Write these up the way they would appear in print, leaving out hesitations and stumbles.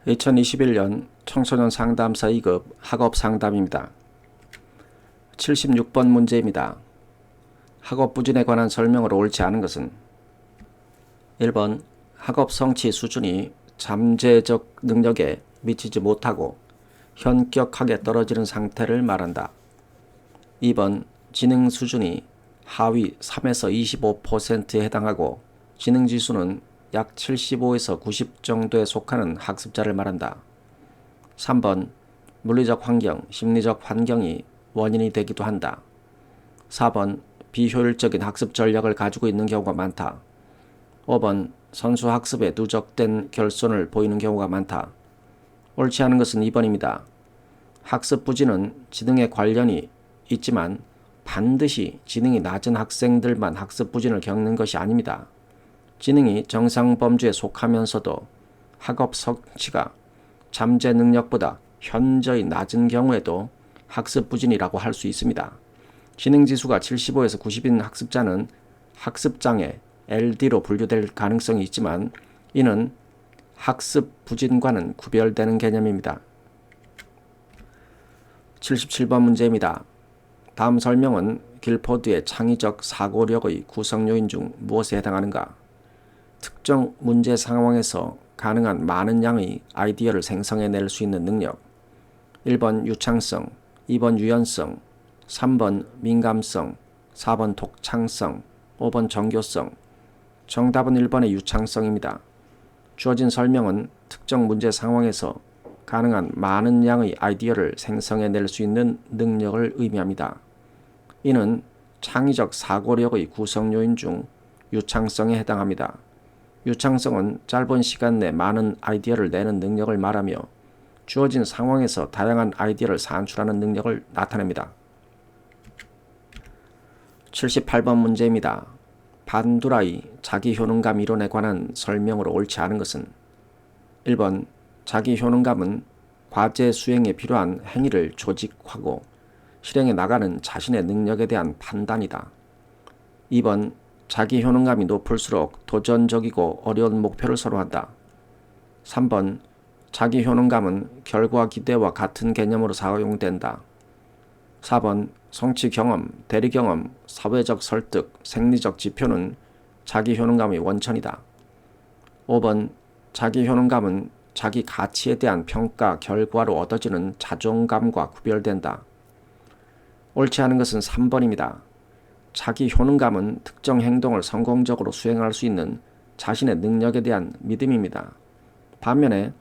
2021년 청소년 상담사 2급 학업 상담입니다. 76번 문제입니다. 학업 부진에 관한 설명으로 옳지 않은 것은 1번 학업 성취 수준이 잠재적 능력에 미치지 못하고 현격하게 떨어지는 상태를 말한다. 2번 지능 수준이 하위 3에서 25%에 해당하고 지능지수는 약 75에서 90 정도에 속하는 학습자를 말한다. 3번 물리적 환경, 심리적 환경이 원인이 되기도 한다. 4번 비효율적인 학습 전략을 가지고 있는 경우가 많다. 5번 선수 학습에 누적된 결손을 보이는 경우가 많다. 옳지 않은 것은 2번입니다. 학습 부진은 지능에 관련이 있지만 반드시 지능이 낮은 학생들만 학습 부진을 겪는 것이 아닙니다. 지능이 정상 범주에 속하면서도 학업 성취가 잠재 능력보다 현저히 낮은 경우에도 학습 부진이라고 할 수 있습니다. 지능지수가 75에서 90인 학습자는 학습장애 LD로 분류될 가능성이 있지만 이는 학습 부진과는 구별되는 개념입니다. 77번 문제입니다. 다음 설명은 길포드의 창의적 사고력의 구성 요인 중 무엇에 해당하는가? 특정 문제 상황에서 가능한 많은 양의 아이디어를 생성해낼 수 있는 능력. 1번 유창성, 2번 유연성, 3번 민감성, 4번 독창성, 5번 정교성. 정답은 1번의 유창성입니다. 주어진 설명은 특정 문제 상황에서 가능한 많은 양의 아이디어를 생성해낼 수 있는 능력을 의미합니다. 이는 창의적 사고력의 구성 요인 중 유창성에 해당합니다. 유창성은 짧은 시간 내 많은 아이디어를 내는 능력을 말하며 주어진 상황에서 다양한 아이디어를 산출하는 능력을 나타냅니다. 78번 문제입니다. 반두라의 자기효능감 이론에 관한 설명으로 옳지 않은 것은 1번 자기효능감은 과제 수행에 필요한 행위를 조직하고 실행해 나가는 자신의 능력에 대한 판단이다. 2번 자기 효능감이 높을수록 도전적이고 어려운 목표를 선호한다. 3번 자기 효능감은 결과 기대와 같은 개념으로 사용된다. 4번 성취 경험, 대리 경험, 사회적 설득, 생리적 지표는 자기 효능감의 원천이다. 5번 자기 효능감은 자기 가치에 대한 평가 결과로 얻어지는 자존감과 구별된다. 옳지 않은 것은 3번입니다. 자기 효능감은 특정 행동을 성공적으로 수행할 수 있는 자신의 능력에 대한 믿음입니다. 반면에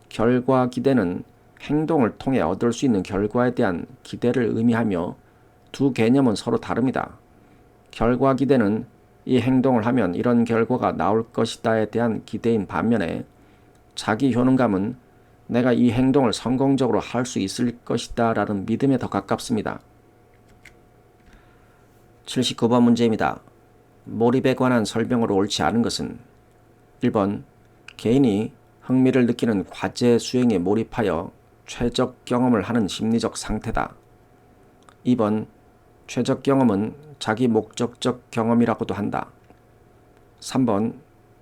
결과 기대는 행동을 통해 얻을 수 있는 결과에 대한 기대를 의미하며 두 개념은 서로 다릅니다. 결과 기대는 이 행동을 하면 이런 결과가 나올 것이다에 대한 기대인 반면에 자기 효능감은 내가 이 행동을 성공적으로 할 수 있을 것이다 라는 믿음에 더 가깝습니다. 79번 문제입니다. 몰입에 관한 설명으로 옳지 않은 것은 1번 개인이 흥미를 느끼는 과제 수행에 몰입하여 최적 경험을 하는 심리적 상태다. 2번 최적 경험은 자기 목적적 경험이라고도 한다. 3번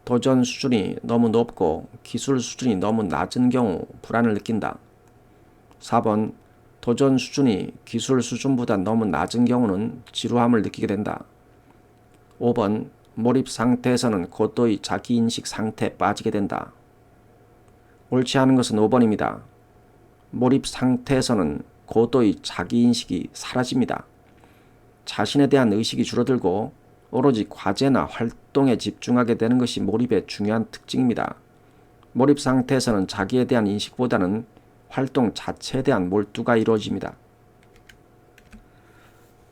도전 수준이 너무 높고 기술 수준이 너무 낮은 경우 불안을 느낀다. 4번 도전 수준이 기술 수준보다 너무 낮은 경우는 지루함을 느끼게 된다. 5번 몰입 상태에서는 고도의 자기인식 상태에 빠지게 된다. 옳지 않은 것은 5번입니다. 몰입 상태에서는 고도의 자기인식이 사라집니다. 자신에 대한 의식이 줄어들고 오로지 과제나 활동에 집중하게 되는 것이 몰입의 중요한 특징입니다. 몰입 상태에서는 자기에 대한 인식보다는 활동 자체에 대한 몰두가 이루어집니다.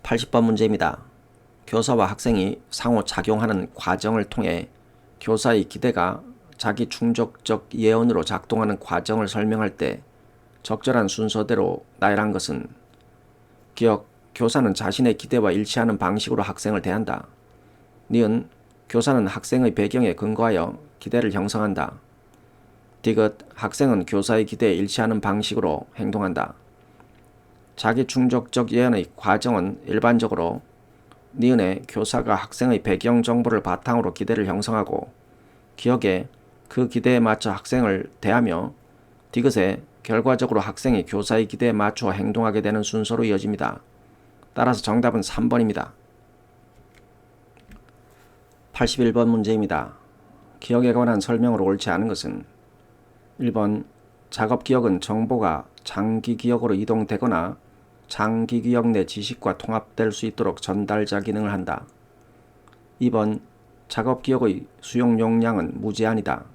80번 문제입니다. 교사와 학생이 상호작용하는 과정을 통해 교사의 기대가 자기 충족적 예언으로 작동하는 과정을 설명할 때 적절한 순서대로 나열한 것은 기억, 교사는 자신의 기대와 일치하는 방식으로 학생을 대한다. 니은, 교사는 학생의 배경에 근거하여 기대를 형성한다. 디귿, 학생은 교사의 기대에 일치하는 방식으로 행동한다. 자기 충족적 예언의 과정은 일반적으로 니은의 교사가 학생의 배경 정보를 바탕으로 기대를 형성하고 기억에 그 기대에 맞춰 학생을 대하며 디귿에 결과적으로 학생이 교사의 기대에 맞춰 행동하게 되는 순서로 이어집니다. 따라서 정답은 3번입니다. 81번 문제입니다. 기억에 관한 설명으로 옳지 않은 것은 1번 작업기억은 정보가 장기기억으로 이동되거나 장기기억 내 지식과 통합될 수 있도록 전달자 기능을 한다. 2번 작업기억의 수용 용량은 무제한이다.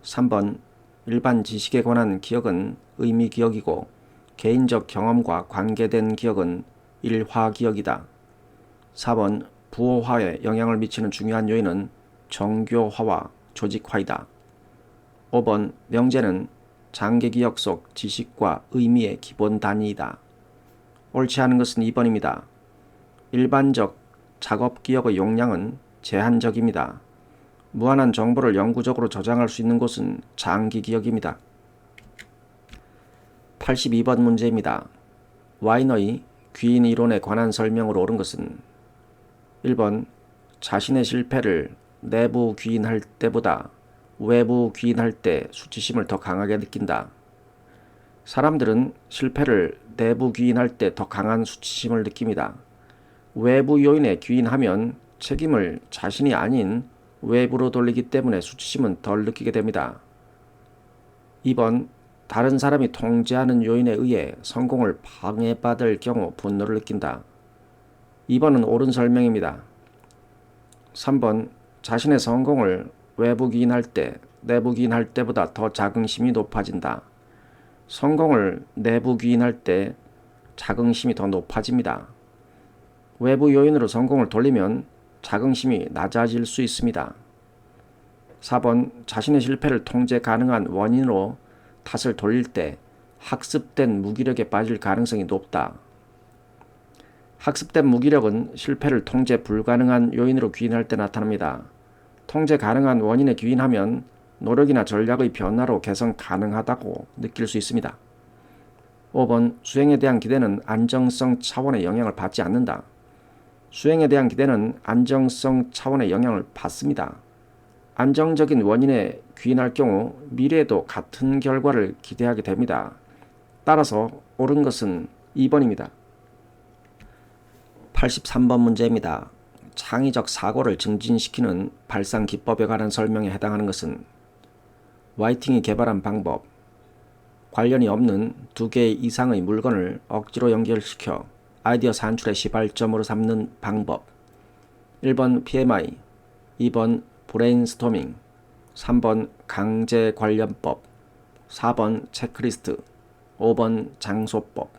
3번 일반 지식에 관한 기억은 의미기억이고 개인적 경험과 관계된 기억은 일화기억이다. 4번 부호화에 영향을 미치는 중요한 요인은 정교화와 조직화이다. 5번 명제는 장기기억 속 지식과 의미의 기본 단위이다. 옳지 않은 것은 2번입니다. 일반적 작업기억의 용량은 제한적입니다. 무한한 정보를 영구적으로 저장할 수 있는 곳은 장기기억입니다. 82번 문제입니다. 와이너의 귀인 이론에 관한 설명으로 옳은 것은 1번 자신의 실패를 내부 귀인할 때보다 외부 귀인할 때 수치심을 더 강하게 느낀다. 사람들은 실패를 내부 귀인할 때 더 강한 수치심을 느낍니다. 외부 요인에 귀인하면 책임을 자신이 아닌 외부로 돌리기 때문에 수치심은 덜 느끼게 됩니다. 2번 다른 사람이 통제하는 요인에 의해 성공을 방해받을 경우 분노를 느낀다. 2번은 옳은 설명입니다. 3번 자신의 성공을 외부 기인할 때 내부 기인할 때보다 더 자긍심이 높아진다. 성공을 내부 기인할 때 자긍심이 더 높아집니다. 외부 요인으로 성공을 돌리면 자긍심이 낮아질 수 있습니다. 4번 자신의 실패를 통제 가능한 원인으로 탓을 돌릴 때 학습된 무기력에 빠질 가능성이 높다. 학습된 무기력은 실패를 통제 불가능한 요인으로 귀인할 때 나타납니다. 통제 가능한 원인에 귀인하면 노력이나 전략의 변화로 개선 가능하다고 느낄 수 있습니다. 5번 수행에 대한 기대는 안정성 차원의 영향을 받지 않는다. 수행에 대한 기대는 안정성 차원의 영향을 받습니다. 안정적인 원인에 귀인할 경우 미래에도 같은 결과를 기대하게 됩니다. 따라서 옳은 것은 2번입니다. 83번 문제입니다. 창의적 사고를 증진시키는 발상 기법에 관한 설명에 해당하는 것은 화이팅이 개발한 방법, 관련이 없는 2개 이상의 물건을 억지로 연결시켜 아이디어 산출의 시발점으로 삼는 방법. 1번 PMI, 2번 브레인스토밍, 3번 강제 관련법, 4번 체크리스트, 5번 장소법.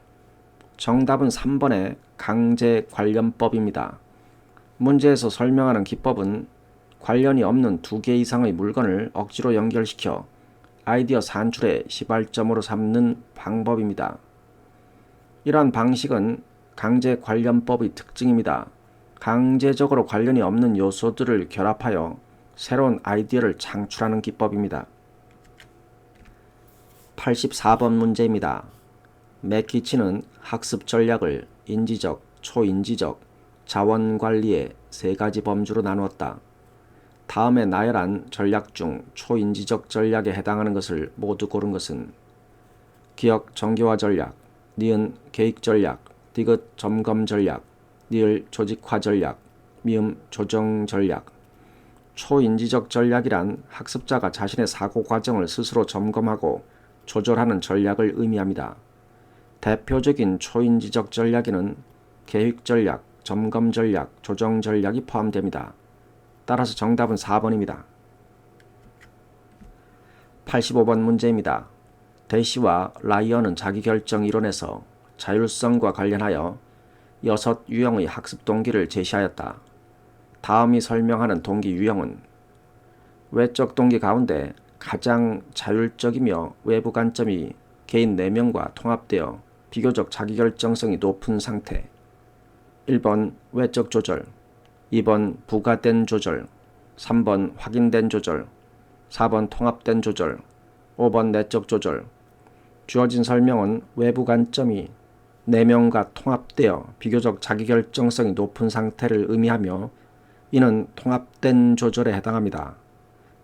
정답은 3번의 강제 관련법입니다. 문제에서 설명하는 기법은 관련이 없는 2개 이상의 물건을 억지로 연결시켜 아이디어 산출의 시발점으로 삼는 방법입니다. 이러한 방식은 강제 관련법의 특징입니다. 강제적으로 관련이 없는 요소들을 결합하여 새로운 아이디어를 창출하는 기법입니다. 84번 문제입니다. 맥키치는 학습 전략을 인지적, 초인지적, 자원관리의 3가지 범주로 나누었다. 다음에 나열한 전략 중 초인지적 전략에 해당하는 것을 모두 고른 것은 기억 정교화 전략, 니은 계획 전략, 디귿 점검 전략, 니을 조직화 전략, 미음 조정 전략. 초인지적 전략이란 학습자가 자신의 사고 과정을 스스로 점검하고 조절하는 전략을 의미합니다. 대표적인 초인지적 전략에는 계획 전략, 점검 전략, 조정 전략이 포함됩니다. 따라서 정답은 4번입니다. 85번 문제입니다. 대시와 라이언은 자기결정 이론에서 자율성과 관련하여 6 유형의 학습 동기를 제시하였다. 다음이 설명하는 동기 유형은 외적 동기 가운데 가장 자율적이며 외부 관점이 개인 4명과 통합되어 비교적 자기결정성이 높은 상태. 1번 외적 조절, 2번 부가된 조절, 3번 확인된 조절, 4번 통합된 조절, 5번 내적 조절. 주어진 설명은 외부 관점이 4명과 통합되어 비교적 자기결정성이 높은 상태를 의미하며 이는 통합된 조절에 해당합니다.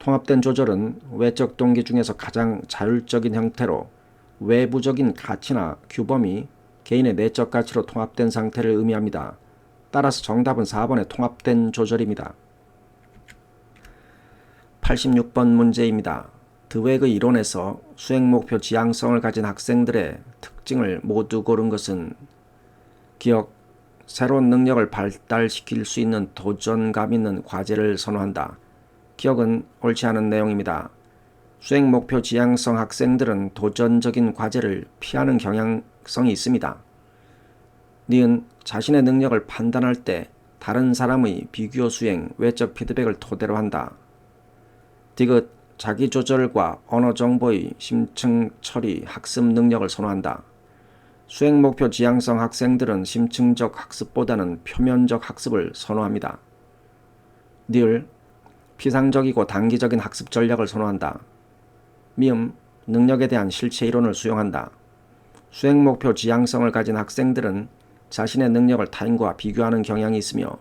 통합된 조절은 외적 동기 중에서 가장 자율적인 형태로 외부적인 가치나 규범이 개인의 내적 가치로 통합된 상태를 의미합니다. 따라서 정답은 4번의 통합된 조절입니다. 86번 문제입니다. 드웩의 이론에서 수행 목표 지향성을 가진 학생들의 특징을 모두 고른 것은 기억, 새로운 능력을 발달시킬 수 있는 도전감 있는 과제를 선호한다. 기억은 옳지 않은 내용입니다. 수행 목표 지향성 학생들은 도전적인 과제를 피하는 경향성이 있습니다. 니은 자신의 능력을 판단할 때 다른 사람의 비교 수행, 외적 피드백을 토대로 한다. 디귿 자기 조절과 언어 정보의 심층 처리, 학습 능력을 선호한다. 수행 목표 지향성 학생들은 심층적 학습보다는 표면적 학습을 선호합니다. 니을 피상적이고 단기적인 학습 전략을 선호한다. 미음 능력에 대한 실체 이론을 수용한다. 수행 목표 지향성을 가진 학생들은 자신의 능력을 타인과 비교하는 경향이 있으며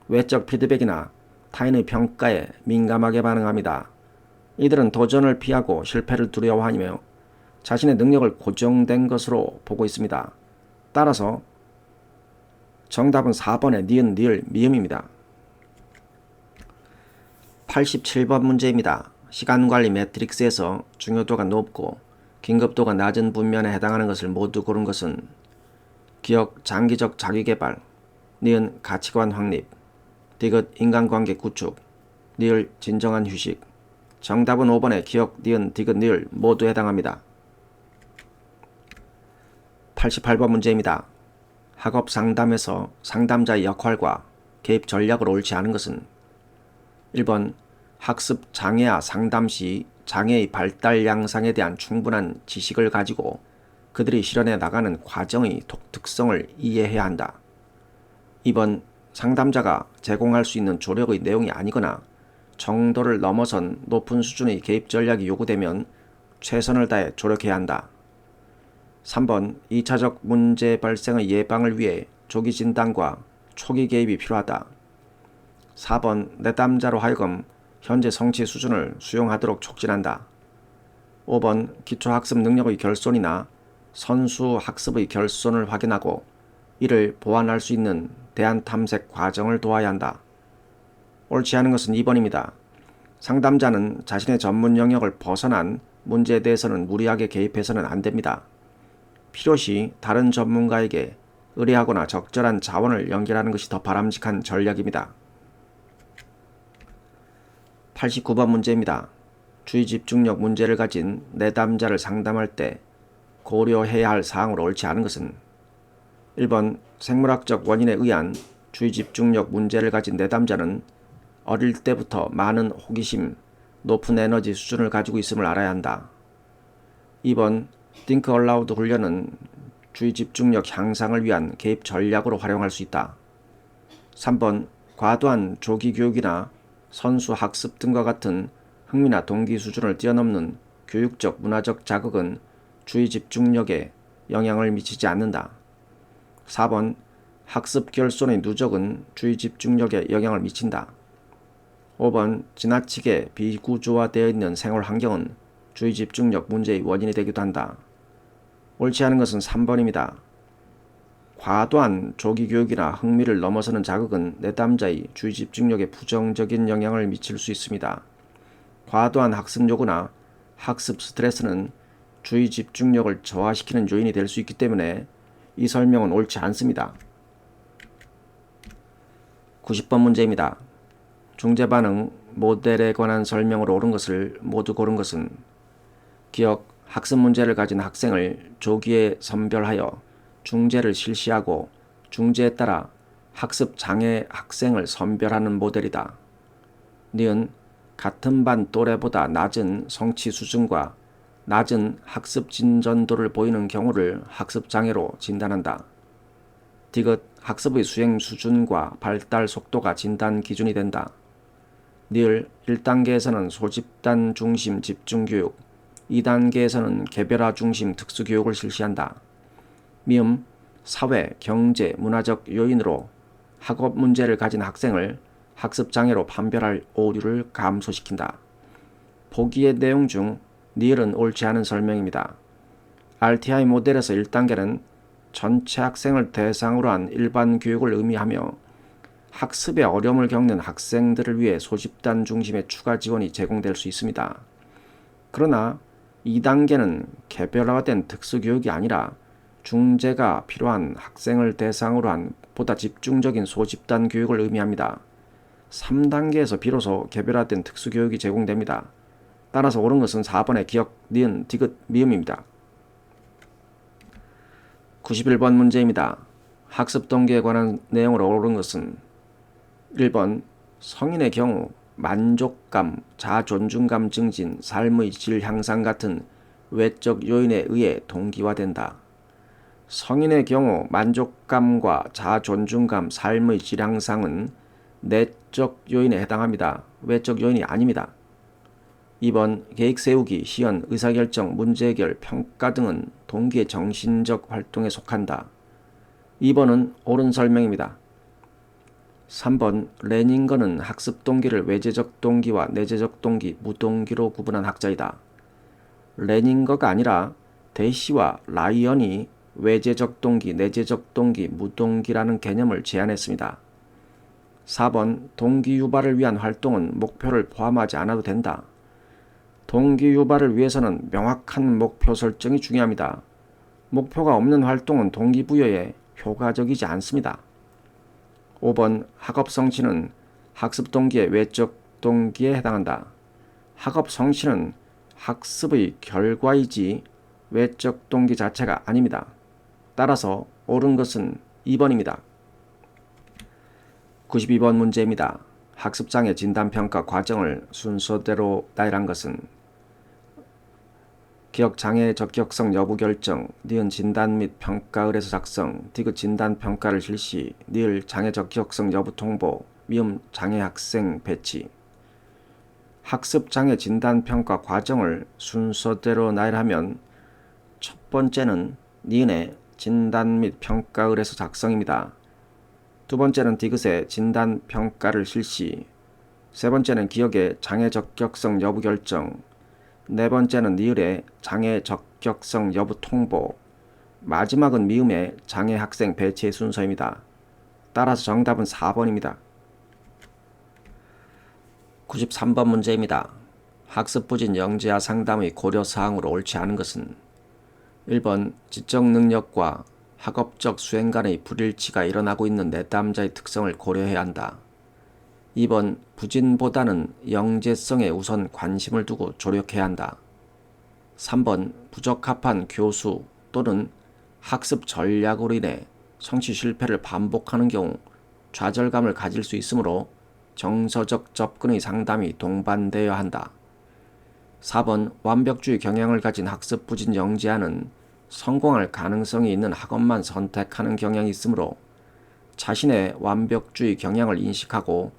외적 피드백이나 타인의 평가에 민감하게 반응합니다. 이들은 도전을 피하고 실패를 두려워하며 자신의 능력을 고정된 것으로 보고 있습니다. 따라서 정답은 4번의 니은, 니을, 미음입니다. 87번 문제입니다. 시간관리 매트릭스에서 중요도가 높고 긴급도가 낮은 분면에 해당하는 것을 모두 고른 것은 기억, 장기적 자기개발, 니은 가치관 확립, 디귿 인간관계 구축, 니을 진정한 휴식. 정답은 5번의 기억, 니은, 디귿, 니을 모두 해당합니다. 88번 문제입니다. 학업 상담에서 상담자의 역할과 개입 전략을 옳지 않은 것은 1번 학습 장애아 상담 시 장애의 발달 양상에 대한 충분한 지식을 가지고 그들이 실현해 나가는 과정의 독특성을 이해해야 한다. 2번 상담자가 제공할 수 있는 조력의 내용이 아니거나 정도를 넘어선 높은 수준의 개입 전략이 요구되면 최선을 다해 조력해야 한다. 3번 2차적 문제 발생의 예방을 위해 조기 진단과 초기 개입이 필요하다. 4번 내담자로 하여금 현재 성취 수준을 수용하도록 촉진한다. 5번 기초학습 능력의 결손이나 선수 학습의 결손을 확인하고 이를 보완할 수 있는 대안 탐색 과정을 도와야 한다. 옳지 않은 것은 2번입니다. 상담자는 자신의 전문 영역을 벗어난 문제에 대해서는 무리하게 개입해서는 안 됩니다. 필요시 다른 전문가에게 의뢰하거나 적절한 자원을 연결하는 것이 더 바람직한 전략입니다. 89번 문제입니다. 주의 집중력 문제를 가진 내담자를 상담할 때 고려해야 할 사항으로 옳지 않은 것은 1번 생물학적 원인에 의한 주의 집중력 문제를 가진 내담자는 어릴 때부터 많은 호기심, 높은 에너지 수준을 가지고 있음을 알아야 한다. 2번 Think Aloud 훈련은 주의 집중력 향상을 위한 개입 전략으로 활용할 수 있다. 3번 과도한 조기 교육이나 선수 학습 등과 같은 흥미나 동기 수준을 뛰어넘는 교육적 문화적 자극은 주의 집중력에 영향을 미치지 않는다. 4번 학습 결손의 누적은 주의 집중력에 영향을 미친다. 5번 지나치게 비구조화되어 있는 생활 환경은 주의 집중력 문제의 원인이 되기도 한다. 옳지 않은 것은 3번입니다. 과도한 조기 교육이나 흥미를 넘어서는 자극은 내담자의 주의 집중력에 부정적인 영향을 미칠 수 있습니다. 과도한 학습 요구나 학습 스트레스는 주의 집중력을 저하시키는 요인이 될 수 있기 때문에 이 설명은 옳지 않습니다. 90번 문제입니다. 중재반응 모델에 관한 설명으로 옳은 것을 모두 고른 것은 기억, 학습 문제를 가진 학생을 조기에 선별하여 중재를 실시하고 중재에 따라 학습 장애 학생을 선별하는 모델이다. 니은 같은 반 또래보다 낮은 성취 수준과 낮은 학습 진전도를 보이는 경우를 학습 장애로 진단한다. 디귿 학습의 수행 수준과 발달 속도가 진단 기준이 된다. 니을 1단계에서는 소집단 중심 집중교육, 2단계에서는 개별화 중심 특수교육을 실시한다. 미음 사회, 경제, 문화적 요인으로 학업 문제를 가진 학생을 학습장애로 판별할 오류를 감소시킨다. 보기의 내용 중 니을은 옳지 않은 설명입니다. RTI 모델에서 1단계는 전체 학생을 대상으로 한 일반 교육을 의미하며 학습에 어려움을 겪는 학생들을 위해 소집단 중심의 추가 지원이 제공될 수 있습니다. 그러나 2단계는 개별화된 특수교육이 아니라 중재가 필요한 학생을 대상으로 한 보다 집중적인 소집단 교육을 의미합니다. 3단계에서 비로소 개별화된 특수교육이 제공됩니다. 따라서 옳은 것은 4번의 기역, 니은, 디귿, 미음입니다. 91번 문제입니다. 학습 동기에 관한 내용으로 옳은 것은 1번 성인의 경우 만족감, 자존중감 증진, 삶의 질 향상 같은 외적 요인에 의해 동기화된다. 성인의 경우 만족감과 자존중감, 삶의 질 향상은 내적 요인에 해당합니다. 외적 요인이 아닙니다. 2번 계획 세우기, 시연, 의사결정, 문제해결, 평가 등은 동기의 정신적 활동에 속한다. 2번은 옳은 설명입니다. 3번 레닝거는 학습 동기를 외재적 동기와 내재적 동기, 무동기로 구분한 학자이다. 레닝거가 아니라 대시와 라이언이 외재적 동기, 내재적 동기, 무동기라는 개념을 제안했습니다. 4번 동기 유발을 위한 활동은 목표를 포함하지 않아도 된다. 동기 유발을 위해서는 명확한 목표 설정이 중요합니다. 목표가 없는 활동은 동기부여에 효과적이지 않습니다. 5번 학업 성취는 학습 동기의 외적 동기에 해당한다. 학업 성취는 학습의 결과이지 외적 동기 자체가 아닙니다. 따라서 옳은 것은 2번입니다. 92번 문제입니다. 학습장애 진단평가 과정을 순서대로 나열한 것은 기억장애 적격성 여부 결정, 니은 진단 및 평가 의뢰서 작성, 디귿 진단평가를 실시, 니을 장애 적격성 여부 통보, 미음 장애 학생 배치. 학습장애 진단평가 과정을 순서대로 나열하면 첫 번째는 니은의 진단 및 평가 의뢰서 작성입니다. 두 번째는 디귿의 진단평가를 실시, 세 번째는 기억의 장애 적격성 여부 결정, 네 번째는 니을의 장애 적격성 여부 통보, 마지막은 미음의 장애 학생 배치의 순서입니다. 따라서 정답은 4번입니다. 93번 문제입니다. 학습부진 영재화 상담의 고려사항으로 옳지 않은 것은 1번 지적 능력과 학업적 수행 간의 불일치가 일어나고 있는 내담자의 특성을 고려해야 한다. 2번 부진보다는 영재성에 우선 관심을 두고 조력해야 한다. 3번 부적합한 교수 또는 학습 전략으로 인해 성취 실패를 반복하는 경우 좌절감을 가질 수 있으므로 정서적 접근의 상담이 동반되어야 한다. 4번 완벽주의 경향을 가진 학습 부진 영재하는 성공할 가능성이 있는 학업만 선택하는 경향이 있으므로 자신의 완벽주의 경향을 인식하고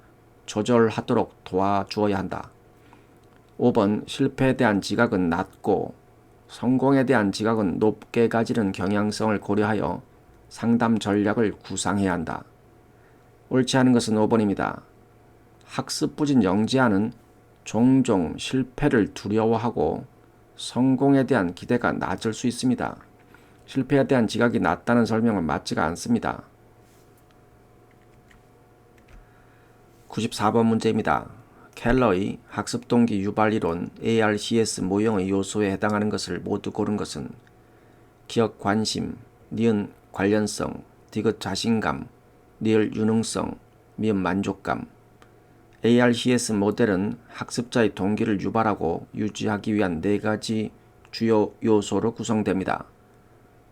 조절하도록 도와주어야 한다. 5번 실패에 대한 지각은 낮고 성공에 대한 지각은 높게 가지는 경향성을 고려하여 상담 전략을 구상해야 한다. 옳지 않은 것은 5번입니다. 학습 부진 영재하는 종종 실패를 두려워하고 성공에 대한 기대가 낮을 수 있습니다. 실패에 대한 지각이 낮다는 설명은 맞지가 않습니다. 94번 문제입니다. 켈러의 학습동기 유발이론 ARCS 모형의 요소에 해당하는 것을 모두 고른 것은 기억 관심, 니은 관련성, 디귿 자신감, 니을 유능성, 미음 만족감. ARCS 모델은 학습자의 동기를 유발하고 유지하기 위한 4가지 주요 요소로 구성됩니다.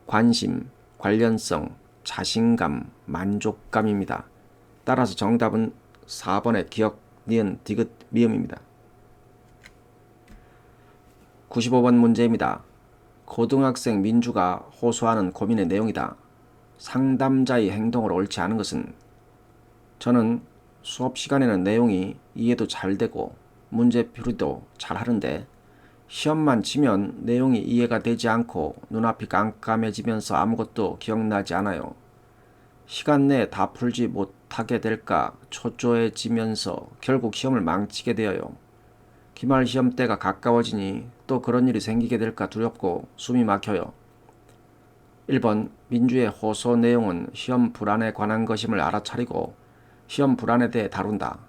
관심, 관련성, 자신감, 만족감입니다. 따라서 정답은 4번의 기억, 니은, 디귿, 미음입니다. 95번 문제입니다. 고등학생 민주가 호소하는 고민의 내용이다. 상담자의 행동을 옳지 않은 것은 저는 수업 시간에는 내용이 이해도 잘 되고 문제풀이도 잘 하는데 시험만 치면 내용이 이해가 되지 않고 눈앞이 깜깜해지면서 아무것도 기억나지 않아요. 시간 내에 다 풀지 못하게 될까 초조해지면서 결국 시험을 망치게 되어요. 기말 시험 때가 가까워지니 또 그런 일이 생기게 될까 두렵고 숨이 막혀요. 1번 민주의 호소 내용은 시험 불안에 관한 것임을 알아차리고 시험 불안에 대해 다룬다.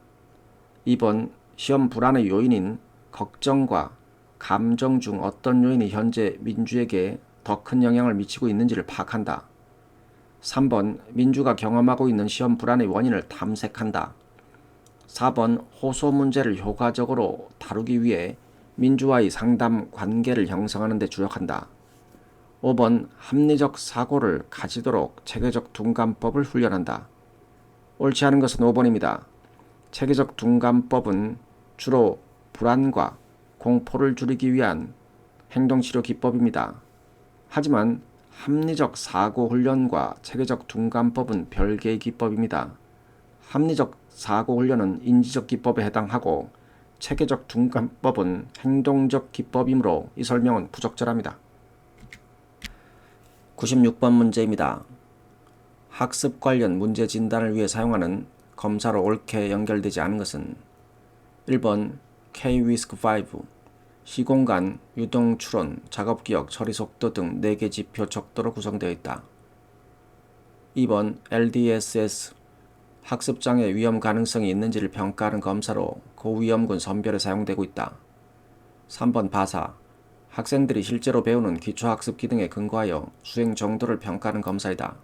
2번 시험 불안의 요인인 걱정과 감정 중 어떤 요인이 현재 민주에게 더 큰 영향을 미치고 있는지를 파악한다. 3번 민주가 경험하고 있는 시험 불안의 원인을 탐색한다. 4번 호소 문제를 효과적으로 다루기 위해 민주와의 상담 관계를 형성하는 데 주력한다. 5번 합리적 사고를 가지도록 체계적 둔감법을 훈련한다. 옳지 않은 것은 5번입니다. 체계적 둔감법은 주로 불안과 공포를 줄이기 위한 행동치료 기법입니다. 하지만 합리적 사고 훈련과 체계적 둔감법은 별개의 기법입니다. 합리적 사고 훈련은 인지적 기법에 해당하고 체계적 둔감법은 행동적 기법이므로 이 설명은 부적절합니다. 96번 문제입니다. 학습 관련 문제 진단을 위해 사용하는 검사로 옳게 연결되지 않은 것은 1번 K-WISC-5 시공간, 유동 추론, 작업 기억, 처리 속도 등 4개 지표 척도로 구성되어 있다. 2번 LDSS 학습장애 위험 가능성이 있는지를 평가하는 검사로 고위험군 선별에 사용되고 있다. 3번 바사 학생들이 실제로 배우는 기초학습 기능에 근거하여 수행 정도를 평가하는 검사이다.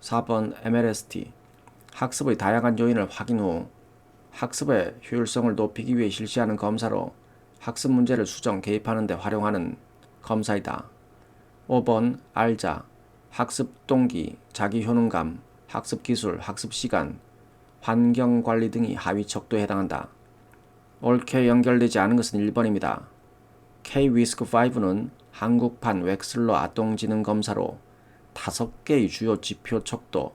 4번 MLST 학습의 다양한 요인을 확인 후 학습의 효율성을 높이기 위해 실시하는 검사로 학습 문제를 수정, 개입하는 데 활용하는 검사이다. 5번 알자 학습 동기, 자기 효능감, 학습 기술, 학습 시간, 환경 관리 등이 하위 척도에 해당한다. 옳게 연결되지 않은 것은 1번입니다. K-WISC-5는 한국판 웩슬러 아동지능 검사로 5개의 주요 지표 척도,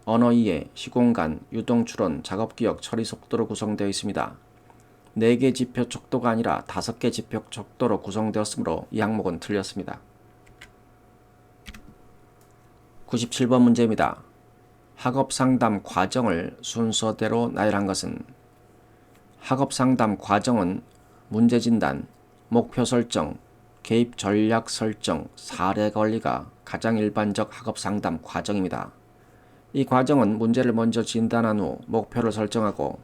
언어 이해, 시공간, 유동 추론, 작업 기억, 처리 속도로 구성되어 있습니다. 4개 지표 척도가 아니라 5개 지표 척도로 구성되었으므로 이 항목은 틀렸습니다. 97번 문제입니다. 학업상담 과정을 순서대로 나열한 것은 학업상담 과정은 문제진단, 목표 설정, 개입 전략 설정, 사례 관리가 가장 일반적 학업상담 과정입니다. 이 과정은 문제를 먼저 진단한 후 목표를 설정하고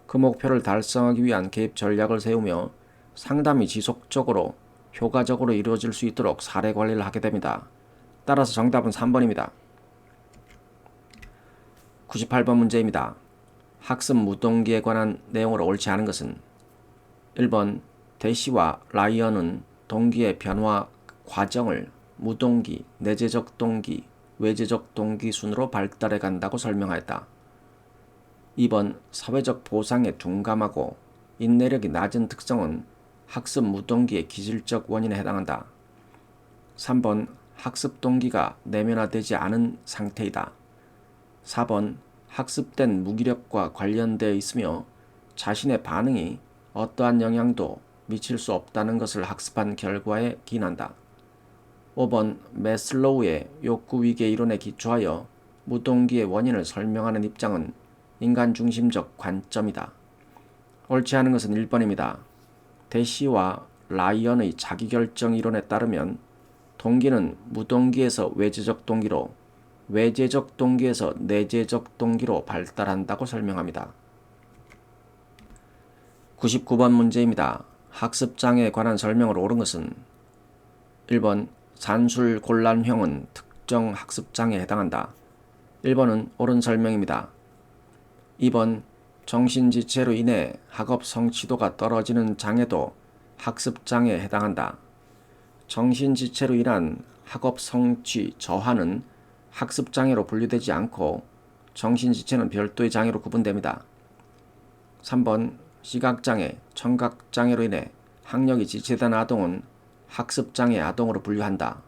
그 목표를 달성하기 위한 개입 전략을 세우며 상담이 지속적으로 효과적으로 이루어질 수 있도록 사례 관리를 하게 됩니다. 따라서 정답은 3번입니다. 98번 문제입니다. 학습 무동기에 관한 내용으로 옳지 않은 것은 1번 대시와 라이언은 동기의 변화 과정을 무동기, 내재적 동기, 외재적 동기 순으로 발달해 간다고 설명하였다. 2번 사회적 보상에 둔감하고 인내력이 낮은 특성은 학습 무동기의 기질적 원인에 해당한다. 3번 학습 동기가 내면화되지 않은 상태이다. 4번 학습된 무기력과 관련되어 있으며 자신의 반응이 어떠한 영향도 미칠 수 없다는 것을 학습한 결과에 기인한다. 5번 매슬로우의 욕구위계 이론에 기초하여 무동기의 원인을 설명하는 입장은 인간 중심적 관점이다. 옳지 않은 것은 1번입니다. 대시와 라이언의 자기결정 이론에 따르면 동기는 무동기에서 외재적 동기로, 외재적 동기에서 내재적 동기로 발달한다고 설명합니다. 99번 문제입니다. 학습장애에 관한 설명으로 옳은 것은 1번 산술곤란형은 특정 학습장애에 해당한다. 1번은 옳은 설명입니다. 2번 정신지체로 인해 학업 성취도가 떨어지는 장애도 학습장애에 해당한다. 정신지체로 인한 학업 성취 저하는 학습장애로 분류되지 않고 정신지체는 별도의 장애로 구분됩니다. 3번 시각장애, 청각장애로 인해 학력이 지체된 아동은 학습장애 아동으로 분류한다.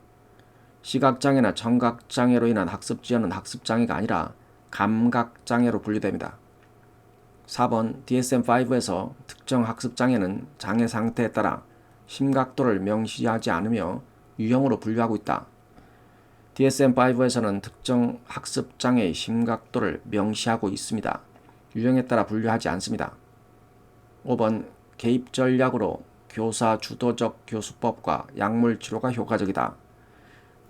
시각장애나 청각장애로 인한 학습지연은 학습장애가 아니라 감각장애로 분류됩니다. 4번 DSM-5에서 특정 학습장애는 장애 상태에 따라 심각도를 명시하지 않으며 유형으로 분류하고 있다. DSM-5에서는 특정 학습장애의 심각도를 명시하고 있습니다. 유형에 따라 분류하지 않습니다. 5번 개입 전략으로 교사 주도적 교수법과 약물 치료가 효과적이다.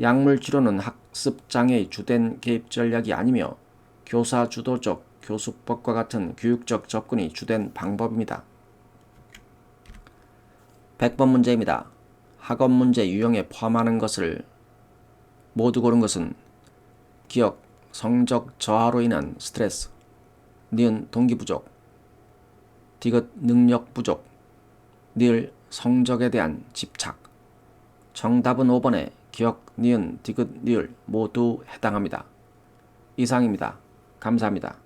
약물 치료는 학습 장애의 주된 개입 전략이 아니며 교사 주도적 교수법과 같은 교육적 접근이 주된 방법입니다. 100번 문제입니다. 학업 문제 유형에 포함하는 것을 모두 고른 것은 기억, 성적 저하로 인한 스트레스, 니은 동기 부족, 디귿 능력 부족, 니을 성적에 대한 집착. 정답은 5번에 기억, 니은, 디귿, 니을 모두 해당합니다. 이상입니다. 감사합니다.